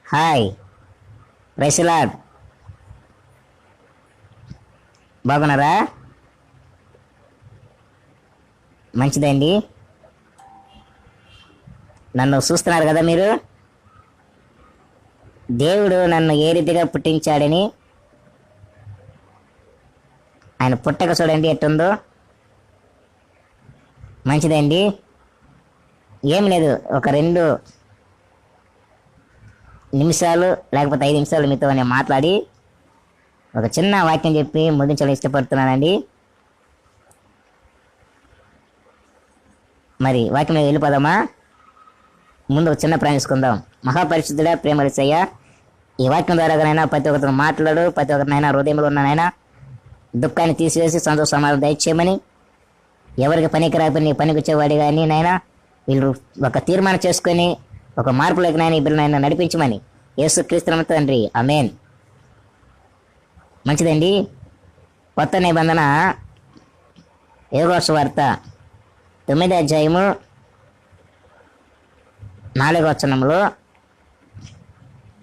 Hi, ప్రైస్లాడ్. బాగున్నారా? మంచిదండి. నన్ను చూస్తున్నారు కదా మీరు. దేవుడు నన్ను ఏ రీతిగా పుట్టించాడని ఆయన పుట్టక చూడండి ఎట్టుందో. మంచిదండి. ఏం లేదు, ఒక 2 నిమిషాలు లేకపోతే 5 నిమిషాలు మీతో నేను మాట్లాడి ఒక చిన్న వాక్యం చెప్పి ముగించాలని ఇష్టపడుతున్నానండి. మరి వాక్యం మీద వెళ్ళిపోదామా? ముందు ఒక చిన్న ప్రాణించుకుందాం. మహాపరిశుద్ధుడా, ప్రేమలిసయ్య, ఈ వాక్యం ద్వారానైనా ప్రతి ఒక్కరితో మాట్లాడు. ప్రతి ఒక్కరినైనా హృదయంలో ఉన్ననైనా దుఃఖాన్ని తీసివేసి సంతోష సమాధానం దయచేయమని, ఎవరికి పనికి రాకపోయి నీ పనికి వచ్చేవాడి కానీ నాయన వీళ్ళు ఒక తీర్మానం చేసుకొని ఒక మార్పులోకి నాయన ఈ బిడ్డనైనా నడిపించమని యేసుక్రీస్తు నామమున తండ్రి, ఆమేన్. మంచిదండి. కొత్త నిబంధన యోహాను సువార్త 9వ అధ్యాయము 4వ వచనంలో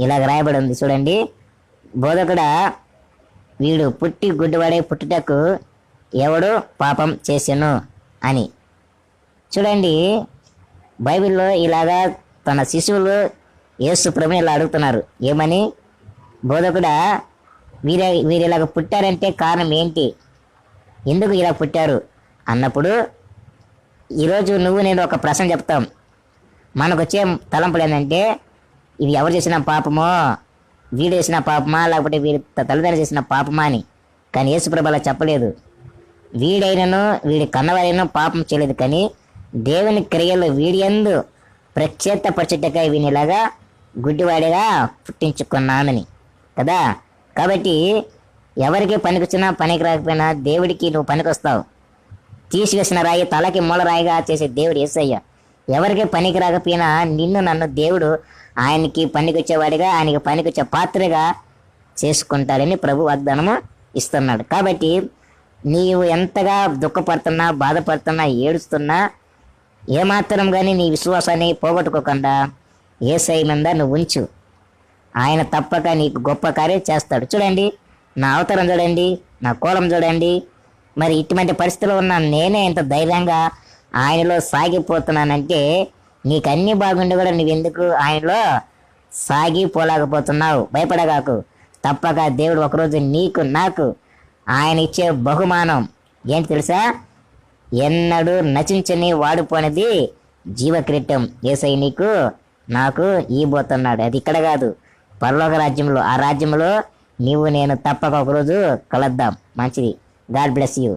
ఇలాగ రాయబడి ఉంది చూడండి. బోధకుడా, వీడు పుట్టి గుడ్డివాడే పుట్టుటకు ఎవడు పాపం చేసెను అని. చూడండి, బైబిల్లో ఇలాగా తన శిశువులు యేసు ప్రభుని ఇలా అడుగుతున్నారు. ఏమని? బోధకుడా, వీరు ఇలాగ పుట్టారంటే కారణం ఏంటి, ఎందుకు ఇలా పుట్టారు అన్నప్పుడు ఈరోజు నేను ఒక ప్రశ్న చెప్తాం. మనకు వచ్చే తలంపులు ఏంటంటే ఇవి ఎవరు చేసిన పాపమో, వీడు చేసిన పాపమా లేకపోతే వీడి తల్లిదండ్రులు చేసిన పాపమా అని. కానీ యేసు ప్రభు అలా చెప్పలేదు. వీడైనను వీడి కన్నవారైనా పాపం చేయలేదు, కానీ దేవుని క్రియలు వీడియందు ప్రత్యేకపరచుటకై వీనిలాగా గుడ్డివాడిగా పుట్టించుకున్నానని కదా. కాబట్టి ఎవరికి పనికొచ్చినా పనికి రాకపోయినా దేవుడికి నువ్వు పనికొస్తావు. తీసివేసిన రాయి తలకి మూల రాయిగా చేసే దేవుడు యేసయ్య. ఎవరికి పనికి రాకపోయినా నన్ను దేవుడు ఆయనకి పనికొచ్చేవాడిగా, ఆయనకి పనికొచ్చే పాత్రగా చేసుకుంటాడని ప్రభు వాగ్దానము ఇస్తున్నాడు. కాబట్టి నీవు ఎంతగా దుఃఖపడుతున్నా, బాధపడుతున్నా, ఏడుస్తున్నా ఏమాత్రం కానీ నీ విశ్వాసాన్ని పోగొట్టుకోకుండా యేసయ్య మీద నువ్వు ఉంచు. ఆయన తప్పక నీకు గొప్ప కార్యం చేస్తాడు. చూడండి, నా అవతారం చూడండి, నా కోలం చూడండి. మరి ఇటువంటి పరిస్థితిలో ఉన్న నేనే ఇంత ధైర్యంగా ఆయనలో సాగిపోతున్నానంటే నీకు అన్ని బాగుండి కూడా నువ్వెందుకు ఆయనలో సాగిపోలేకపోతున్నావు? భయపడగాకు. తప్పక దేవుడు ఒకరోజు నీకు నాకు ఆయన ఇచ్చే బహుమానం ఏంటి తెలుసా? ఎన్నడూ నచించని వాడిపోయినది జీవక్రీటం యేసయ్య నీకు నాకు ఇవ్వబోతున్నాడు. అది ఇక్కడ కాదు, పరలోక రాజ్యంలో. ఆ రాజ్యంలో నీవు నేను తప్పక ఒకరోజు కలుద్దాం. మంచిది. God bless you.